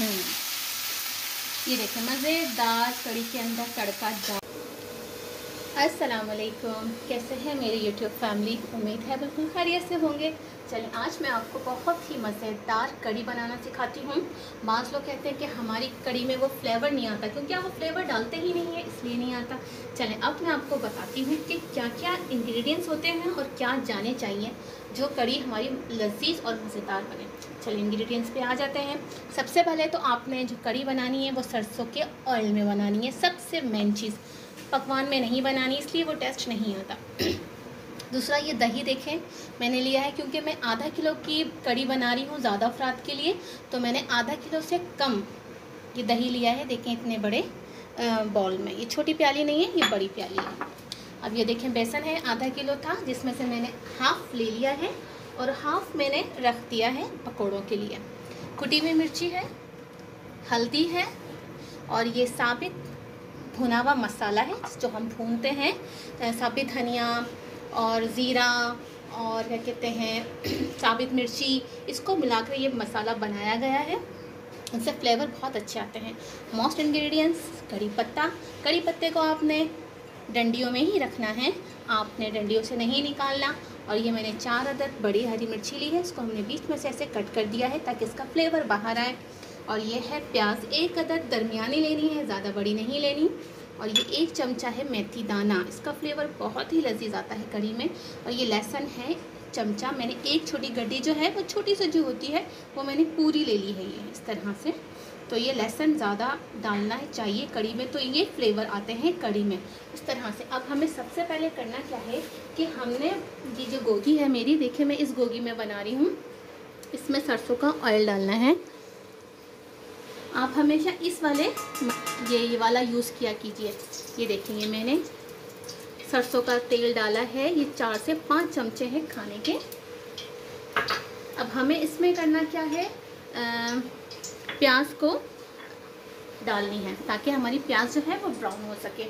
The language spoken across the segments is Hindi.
ये देखें मज़ेदार कड़ी के अंदर तड़का डाल। अस्सलाम वालेकुम, कैसे हैं मेरी यूट्यूब फैमिली। उम्मीद है बिल्कुल खैरियत से होंगे। चलें आज मैं आपको बहुत ही मज़ेदार कड़ी बनाना सिखाती हूँ। बाज़ लोग कहते हैं कि हमारी कड़ी में वो फ्लेवर नहीं आता, क्योंकि आप वो फ्लेवर डालते ही नहीं है इसलिए नहीं आता। चलें अब मैं आपको बताती हूँ कि क्या क्या इंग्रेडिएंट्स होते हैं और क्या जाने चाहिए जो कड़ी हमारी लजीज और मज़ेदार बने। चलिए इंग्रेडिएंट्स पे आ जाते हैं। सबसे पहले तो आपने जो कड़ी बनानी है वो सरसों के ऑयल में बनानी है। सबसे मेन चीज़, पकवान में नहीं बनानी, इसलिए वो टेस्ट नहीं आता। दूसरा, ये दही देखें मैंने लिया है, क्योंकि मैं आधा किलो की कड़ी बना रही हूँ ज़्यादा अफराद के लिए, तो मैंने आधा किलो से कम ये दही लिया है। देखें इतने बड़े बॉल में, ये छोटी प्याली नहीं है, ये बड़ी प्याली है। अब ये देखें बेसन है, आधा किलो था जिसमें से मैंने हाफ़ ले लिया है और हाफ़ मैंने रख दिया है पकौड़ों के लिए। कुटी हुई मिर्ची है, हल्दी है और ये साबित भुना हुआ मसाला है जो हम भूनते हैं। साबित धनिया और ज़ीरा और क्या कहते हैं साबित मिर्ची, इसको मिलाकर ये मसाला बनाया गया है। इससे फ्लेवर बहुत अच्छे आते हैं। मोस्ट इंग्रेडिएंट्स कड़ी पत्ता। कड़ी पत्ते को आपने डंडियों में ही रखना है, आपने डंडियों से नहीं निकालना। और ये मैंने 4 अदद बड़ी हरी मिर्ची ली है, इसको हमने बीच में से ऐसे कट कर दिया है ताकि इसका फ्लेवर बाहर आए। और ये है प्याज, 1 अदद दरमियानी लेनी है, ज़्यादा बड़ी नहीं लेनी। और ये 1 चमचा है मेथी दाना, इसका फ्लेवर बहुत ही लजीज आता है कड़ी में। और ये लहसुन है चमचा, मैंने 1 छोटी गड्डी जो है वो छोटी सी जो होती है वो मैंने पूरी ले ली है ये इस तरह से। तो ये लहसुन ज़्यादा डालना है चाहिए कड़ी में, तो ये फ्लेवर आते हैं कड़ी में इस तरह से। अब हमें सबसे पहले करना क्या है कि हमने ये जो गोगी है मेरी, देखिए मैं इस गोगी में बना रही हूँ, इसमें सरसों का ऑयल डालना है। आप हमेशा इस वाले ये वाला यूज़ किया कीजिए। ये देखेंगे मैंने सरसों का तेल डाला है, ये 4 से 5 चमचे हैं खाने के। अब हमें इसमें करना क्या है, प्याज को डालनी है ताकि हमारी प्याज जो है वो ब्राउन हो सके।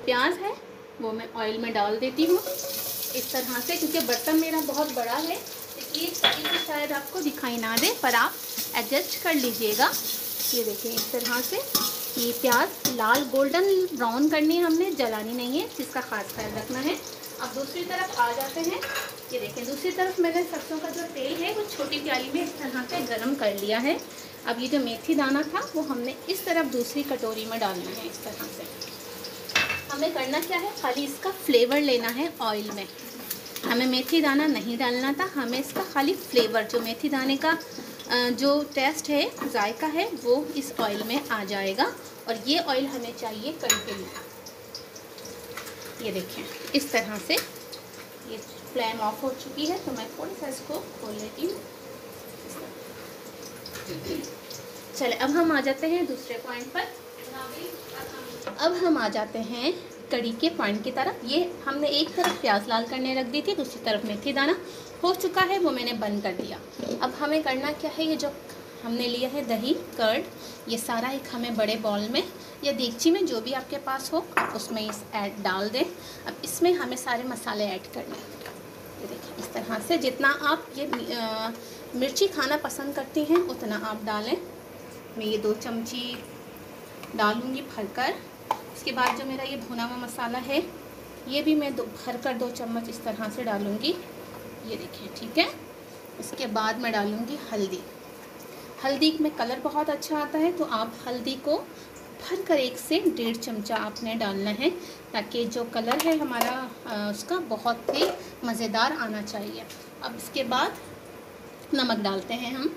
प्याज है वो मैं ऑयल में डाल देती हूँ इस तरह से, क्योंकि बर्तन मेरा बहुत बड़ा है इसलिए शायद आपको दिखाई ना दे, पर आप एडजस्ट कर लीजिएगा। ये देखिए इस तरह से ये प्याज लाल गोल्डन ब्राउन करनी है, हमने जलानी नहीं है, जिसका खास ख्याल रखना है। अब दूसरी तरफ आ जाते हैं। ये देखें दूसरी तरफ मैंने सरसों का जो तेल है वो छोटी प्याली में इस तरह से गर्म कर लिया है। अब ये जो मेथी दाना था वो हमने इस तरफ दूसरी कटोरी में डालना है इस तरह से। हमें करना क्या है, खाली इसका फ्लेवर लेना है ऑयल में। हमें मेथी दाना नहीं डालना था, हमें इसका खाली फ्लेवर, जो मेथी दाने का जो टेस्ट है, जायका है, वो इस ऑयल में आ जाएगा। और ये ऑयल हमें चाहिए कड़ी के लिए। ये देखें इस तरह से ये फ्लेम ऑफ हो चुकी है, तो मैं थोड़ा सा इसको खोल लेती हूँ। चले अब हम आ जाते हैं दूसरे पॉइंट पर। अब हम आ जाते हैं कड़ी के पॉइंट की तरफ। ये हमने एक तरफ प्याज लाल करने रख दी थी, दूसरी तरफ मेथी दाना हो चुका है, वो मैंने बंद कर दिया। अब हमें करना क्या है, ये जो हमने लिया है दही कर्ड, ये सारा एक हमें बड़े बॉल में या देगची में जो भी आपके पास हो आप उसमें इस ऐड डाल दें। अब इसमें हमें सारे मसाले ऐड करने हैं। ये देखिए इस तरह से जितना आप ये मिर्ची खाना पसंद करती हैं उतना आप डालें। मैं ये 2 चमची डालूँगी भरकर। इसके बाद जो मेरा ये भुना हुआ मसाला है ये भी मैं भरकर 2 चम्मच इस तरह से डालूँगी। ये देखिए ठीक है। इसके बाद मैं डालूँगी हल्दी। हल्दी में कलर बहुत अच्छा आता है, तो आप हल्दी को भरकर 1 से 1.5 चमचा आपने डालना है, ताकि जो कलर है हमारा उसका बहुत ही मज़ेदार आना चाहिए। अब इसके बाद नमक डालते हैं हम।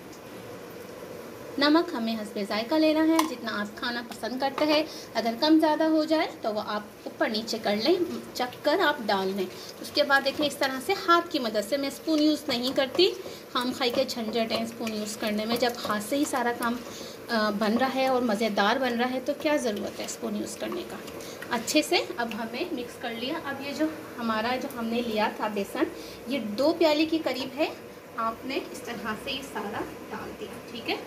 नमक हमें हस्बे ज़ायका लेना है, जितना आप खाना पसंद करते हैं। अगर कम ज़्यादा हो जाए तो वो आप ऊपर नीचे कर लें, चख कर आप डाल लें। उसके बाद देखें इस तरह से हाथ की मदद से, मैं स्पून यूज़ नहीं करती, हम खाई के झंझट हैं स्पून यूज़ करने में। जब हाथ से ही सारा काम बन रहा है और मज़ेदार बन रहा है तो क्या ज़रूरत है स्पून यूज़ करने का। अच्छे से अब हमें मिक्स कर लिया। अब ये जो हमारा जो हमने लिया था बेसन, ये 2 प्याली के करीब है, आपने इस तरह से ये सारा डाल दिया। ठीक है,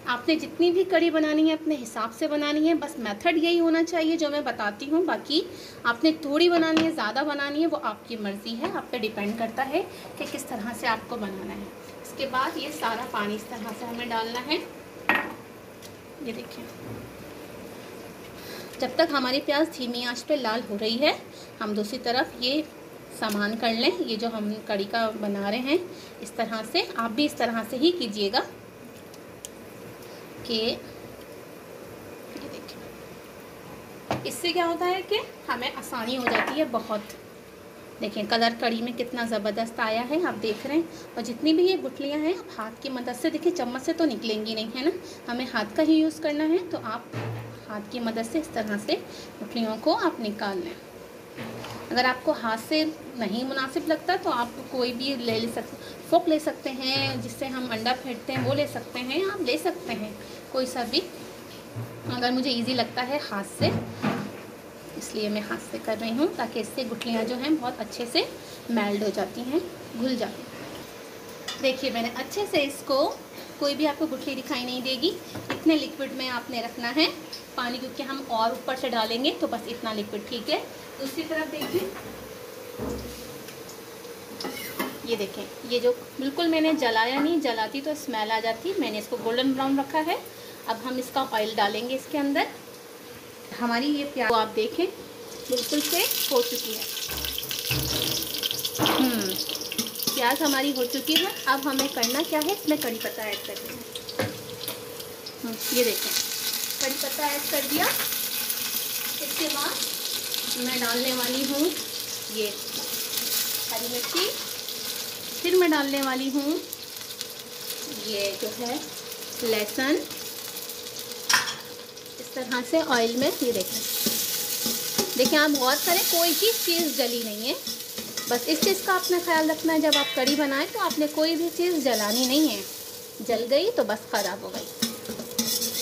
आपने जितनी भी कड़ी बनानी है अपने हिसाब से बनानी है, बस मेथड यही होना चाहिए जो मैं बताती हूँ। बाकी आपने थोड़ी बनानी है, ज़्यादा बनानी है, वो आपकी मर्ज़ी है, आप पे डिपेंड करता है कि किस तरह से आपको बनाना है। इसके बाद ये सारा पानी इस तरह से हमें डालना है। ये देखिए, जब तक हमारी प्याज धीमी आंच पे लाल हो रही है, हम दूसरी तरफ ये सामान कर लें। ये जो हम कड़ी का बना रहे हैं, इस तरह से आप भी इस तरह से ही कीजिएगा कि ये देखिए, इससे क्या होता है कि हमें आसानी हो जाती है बहुत। देखिए कलर कड़ी में कितना ज़बरदस्त आया है, आप देख रहे हैं। और जितनी भी ये गुठलियाँ हैं, आप हाथ की मदद से, देखिए चम्मच से तो निकलेंगी नहीं, है ना, हमें हाथ का ही यूज़ करना है। तो आप हाथ की मदद से इस तरह से गुठलियों को आप निकाल लें। अगर आपको हाथ से नहीं मुनासिब लगता तो आप कोई भी ले सकते, फोक ले सकते हैं, जिससे हम अंडा फेंटते हैं वो ले सकते हैं, आप ले सकते हैं कोई सा भी। अगर मुझे इजी लगता है हाथ से, इसलिए मैं हाथ से कर रही हूँ, ताकि इससे गुठलियाँ जो हैं बहुत अच्छे से मेल्ट हो जाती हैं, घुल जाती हैं। देखिए मैंने अच्छे से इसको, कोई भी आपको गुठली दिखाई नहीं देगी, इतने लिक्विड में आपने रखना है पानी, क्योंकि हम और ऊपर से डालेंगे, तो बस इतना लिक्विड ठीक है। दूसरी तरफ देखिए, ये देखें, ये जो बिल्कुल मैंने जलाया नहीं, जलाती तो स्मेल आ जाती। मैंने इसको गोल्डन ब्राउन रखा है। अब हम इसका ऑयल डालेंगे इसके अंदर। हमारी ये प्याज आप देखें बिल्कुल से हो चुकी है। प्याज हमारी हो चुकी है। अब हमें करना क्या है, इसमें कड़ी पत्ता ऐड कर देना। ये देखें, कड़ी पत्ता ऐड कर दिया। इसके बाद मैं डालने वाली हूँ ये हरी मिर्ची, फिर मैं डालने वाली हूँ ये जो है लहसुन, इस तरह से ऑयल में। ये देखें आप गौर करें, कोई भी चीज़ जली नहीं है। बस इस चीज़ का अपना ख्याल रखना है, जब आप कड़ी बनाएं तो आपने कोई भी चीज़ जलानी नहीं है। जल गई तो बस ख़राब हो गई।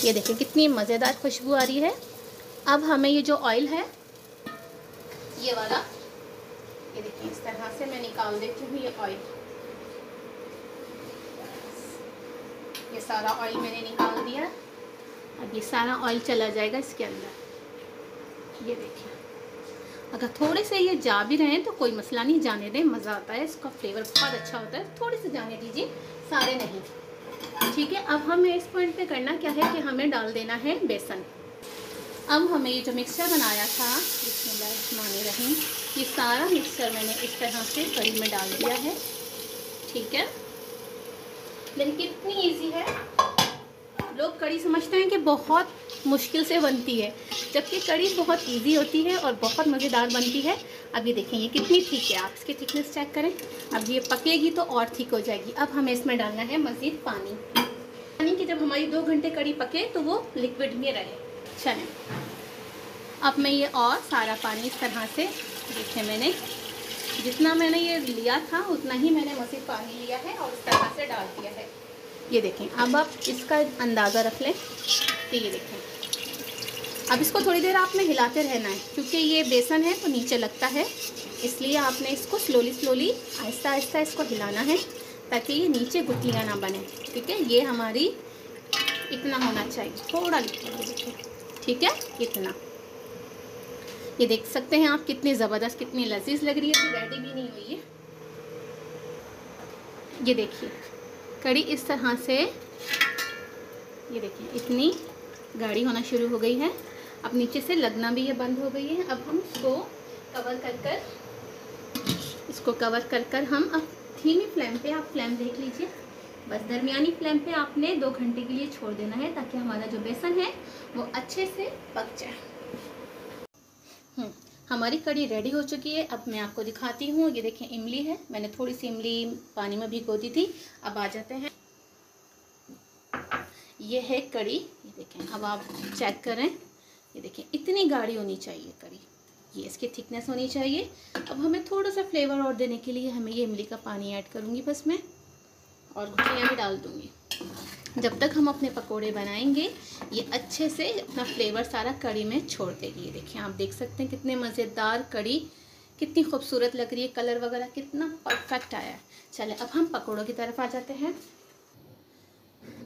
ये देखें कितनी मज़ेदार खुशबू आ रही है। अब हमें ये जो ऑयल है ये वाला, ये देखिए इस तरह से मैं निकाल देती हूँ ये ऑयल। ये सारा ऑयल मैंने निकाल दिया। अब ये सारा ऑयल चला जाएगा इसके अंदर। ये देखिए, अगर थोड़े से ये जा भी रहे हैं तो कोई मसला नहीं, जाने दें, मज़ा आता है, इसका फ्लेवर बहुत अच्छा होता है। थोड़े से जाने दीजिए, सारे नहीं, ठीक है। अब हमें इस पॉइंट पे करना क्या है कि हमें डाल देना है बेसन। अब हमें ये जो मिक्सचर बनाया था, बिस्मिल्लाहिर्रहमानिर्रहीम, ये सारा मिक्सचर मैंने इस तरह से कड़ी में डाल दिया है, ठीक है। लेकिन कितनी ईजी है। लोग कड़ी समझते हैं कि बहुत मुश्किल से बनती है, जबकि कड़ी बहुत इजी होती है और बहुत मज़ेदार बनती है। अब ये देखें ये कितनी थिक है, आप इसकी थिकनेस चेक करें। अब ये पकेगी तो और थिक हो जाएगी। अब हमें इसमें डालना है मज़ीद पानी कि जब हमारी 2 घंटे कड़ी पके तो वो लिक्विड में रहे। चलें, अब मैं ये और सारा पानी इस तरह से, देखें मैंने जितना मैंने ये लिया था उतना ही मैंने मज़ीद पानी लिया है और इस तरह से डाल दिया है। ये देखें, अब आप इसका अंदाज़ा रख लें कि ये देखें, अब इसको थोड़ी देर आपने हिलाते रहना है, क्योंकि ये बेसन है तो नीचे लगता है, इसलिए आपने इसको स्लोली आहिस्ता आहिस्ता इसको हिलाना है, ताकि ये नीचे गुठलियाँ ना बने, ठीक है। ये हमारी इतना होना चाहिए, थोड़ा लिक्विड, ठीक है, इतना। ये देख सकते हैं आप कितनी ज़बरदस्त, कितनी लजीज लग रही है। रेडी भी नहीं हुई है। ये देखिए कड़ी इस तरह से, ये देखिए इतनी गाढ़ी होना शुरू हो गई है। अब नीचे से लगना भी ये बंद हो गई है। अब हम इसको कवर कर कर हम अब धीमी फ्लेम पे, आप फ्लेम देख लीजिए, बस दरमियानी फ्लेम पे आपने 2 घंटे के लिए छोड़ देना है, ताकि हमारा जो बेसन है वो अच्छे से पक जाए। हमारी कड़ी रेडी हो चुकी है। अब मैं आपको दिखाती हूँ। ये देखें इमली है, मैंने थोड़ी सी इमली पानी में भिगो दी थी। अब आ जाते हैं, ये है कड़ी। ये देखें, अब आप चेक करें, ये देखें इतनी गाढ़ी होनी चाहिए कड़ी, ये इसकी थिकनेस होनी चाहिए। अब हमें थोड़ा सा फ्लेवर और देने के लिए हमें ये इमली का पानी ऐड करूँगी बस मैं, और गुठलियाँ भी डाल दूँगी। जब तक हम अपने पकोड़े बनाएंगे ये अच्छे से अपना फ्लेवर सारा कड़ी में छोड़ देगी। ये देखिए आप देख सकते हैं कितने मज़ेदार कड़ी, कितनी खूबसूरत लग रही है, कलर वगैरह कितना परफेक्ट आया है। चले अब हम पकोड़ों की तरफ आ जाते हैं।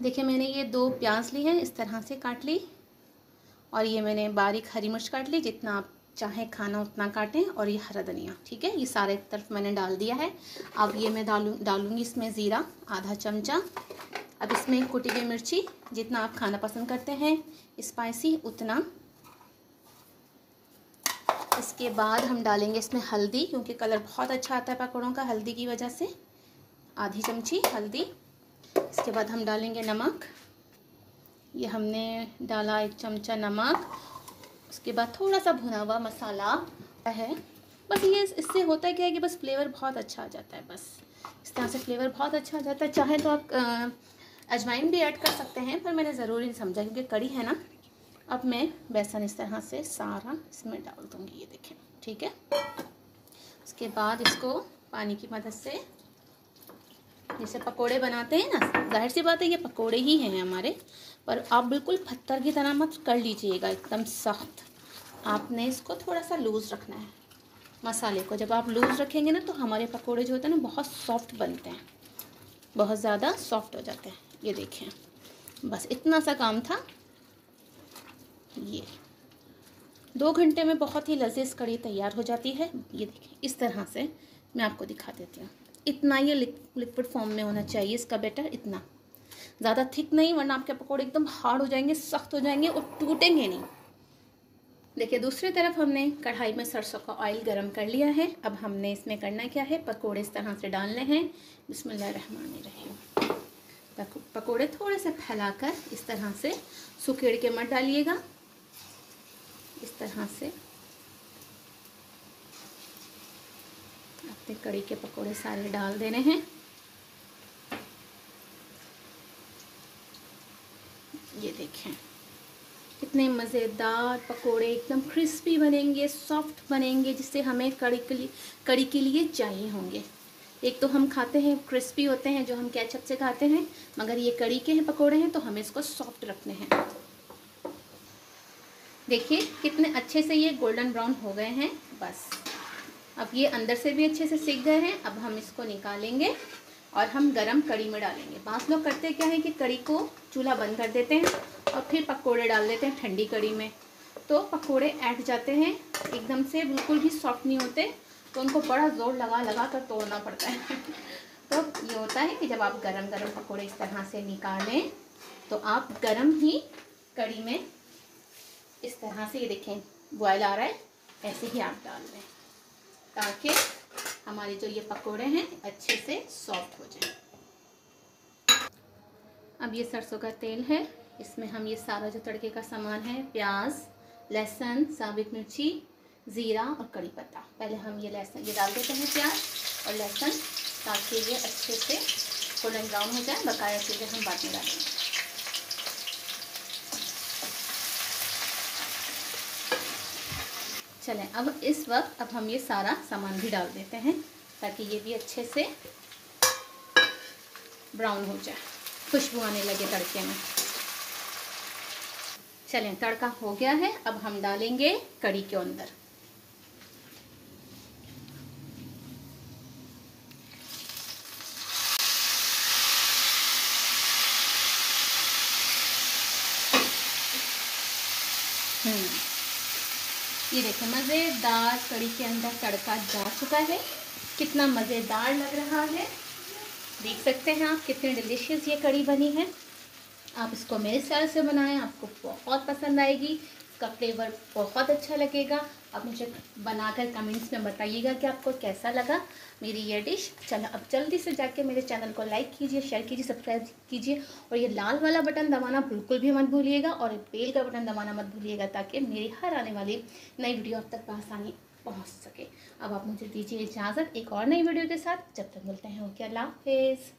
देखिए मैंने ये 2 प्याज ली है, इस तरह से काट ली, और ये मैंने बारीक हरी मिर्च काट ली, जितना आप चाहें खाना उतना काटें, और ये हरा धनिया, ठीक है। ये सारे तरफ मैंने डाल दिया है। अब ये मैं डालूँगी इसमें ज़ीरा आधा चमचा, अब इसमें कुटी हुई मिर्ची, जितना आप खाना पसंद करते हैं स्पाइसी उतना। इसके बाद हम डालेंगे इसमें हल्दी, क्योंकि कलर बहुत अच्छा आता है पकौड़ों का हल्दी की वजह से, आधी चमची हल्दी। इसके बाद हम डालेंगे नमक, ये हमने डाला 1 चमचा नमक। उसके बाद थोड़ा सा भुना हुआ मसाला है। बस ये इससे होता क्या है कि बस फ्लेवर बहुत अच्छा आ जाता है, बस इस तरह से फ्लेवर बहुत अच्छा आ जाता है। चाहे तो आप अजवाइन भी ऐड कर सकते हैं, पर मैंने ज़रूरी नहीं समझा क्योंकि कड़ी है ना। अब मैं बेसन इस तरह से सारा इसमें डाल दूँगी, ये देखें, ठीक है। उसके बाद इसको पानी की मदद से, जैसे पकोड़े बनाते हैं ना, जाहिर सी बात है ये पकोड़े ही हैं हमारे, पर आप बिल्कुल पत्थर की तरह मत कर लीजिएगा एकदम सख्त। आपने इसको थोड़ा सा लूज़ रखना है मसाले को। जब आप लूज़ रखेंगे ना तो हमारे पकोड़े जो होते हैं ना बहुत सॉफ्ट बनते हैं, बहुत ज़्यादा सॉफ्ट हो जाते हैं। ये देखें, बस इतना सा काम था। ये 2 घंटे में बहुत ही लजीज कड़ी तैयार हो जाती है। ये देखें, इस तरह से मैं आपको दिखा देती हूँ। इतना ये लिक्विड फॉर्म में होना चाहिए इसका बैटर, इतना ज़्यादा थिक नहीं, वरना आपके पकौड़े एकदम हार्ड हो जाएंगे, सख्त हो जाएंगे और टूटेंगे नहीं। देखिए, दूसरी तरफ हमने कढ़ाई में सरसों का ऑयल गरम कर लिया है। अब हमने इसमें करना क्या है, पकोड़े इस तरह से डालने हैं। बिस्मिल्लाहिर्रहमानिर्रहीम। पकोड़े थोड़े से फैलाकर इस तरह से, सुखेड़ के मत डालिएगा, इस तरह से अपने कड़ी के पकोड़े सारे डाल देने हैं। ये देखें, कितने मज़ेदार पकोड़े, एकदम क्रिस्पी बनेंगे, सॉफ्ट बनेंगे, जिससे हमें कड़ी के लिए चाहिए होंगे। एक तो हम खाते हैं क्रिस्पी होते हैं जो हम केचप से खाते हैं, मगर ये कड़ी के हैं पकोड़े हैं तो हमें इसको सॉफ्ट रखने हैं। देखिए कितने अच्छे से ये गोल्डन ब्राउन हो गए हैं। बस अब ये अंदर से भी अच्छे से सीख गए हैं। अब हम इसको निकालेंगे और हम गरम कड़ी में डालेंगे। बास लोग करते क्या है कि कड़ी को चूल्हा बंद कर देते हैं और फिर पकोड़े डाल देते हैं ठंडी कड़ी में, तो पकोड़े ऐंठ जाते हैं एकदम से, बिल्कुल भी सॉफ्ट नहीं होते, तो उनको बड़ा ज़ोर लगा कर तोड़ना पड़ता है। तो ये होता है कि जब आप गरम गरम पकोड़े इस तरह से निकालें तो आप गरम ही कड़ी में इस तरह से, ये देखें बॉयल आ रहा है, ऐसे ही आप डाल दें ताकि हमारे जो ये पकोड़े हैं अच्छे से सॉफ्ट हो जाए। अब ये सरसों का तेल है, इसमें हम ये सारा जो तड़के का सामान है, प्याज, लहसुन, साबित मिर्ची, ज़ीरा और कड़ी पत्ता, पहले हम ये डाल देते हैं प्याज और लहसुन, ताकि ये अच्छे से गोल्डन ब्राउन हो जाए। बकाया चीज़ें हम बाद में डालेंगे। चलें, अब इस वक्त अब हम ये सारा सामान भी डाल देते हैं ताकि ये भी अच्छे से ब्राउन हो जाए, खुशबू आने लगे तड़के में। चलें, तड़का हो गया है, अब हम डालेंगे कड़ी के अंदर। ये देखें, मज़ेदार कड़ी के अंदर तड़का जा चुका है। कितना मज़ेदार लग रहा है, देख सकते हैं आप कितनी डिलीशियस ये कड़ी बनी है। आप इसको मेरे स्टाइल से बनाएं, आपको बहुत पसंद आएगी, इसका फ्लेवर बहुत अच्छा लगेगा। आप मुझे बनाकर कमेंट्स में बताइएगा कि आपको कैसा लगा मेरी ये डिश। चलो अब जल्दी से जाके मेरे चैनल को लाइक कीजिए, शेयर कीजिए, सब्सक्राइब कीजिए और ये लाल वाला बटन दबाना बिल्कुल भी मत भूलिएगा और बेल का बटन दबाना मत भूलिएगा, ताकि मेरी हर आने वाली नई वीडियो आप तक आसानी पहुँच सके। अब आप मुझे दीजिए इजाज़त एक और नई वीडियो के साथ, जब तक मिलते हैं ओके, अल्लाह हाफिज़।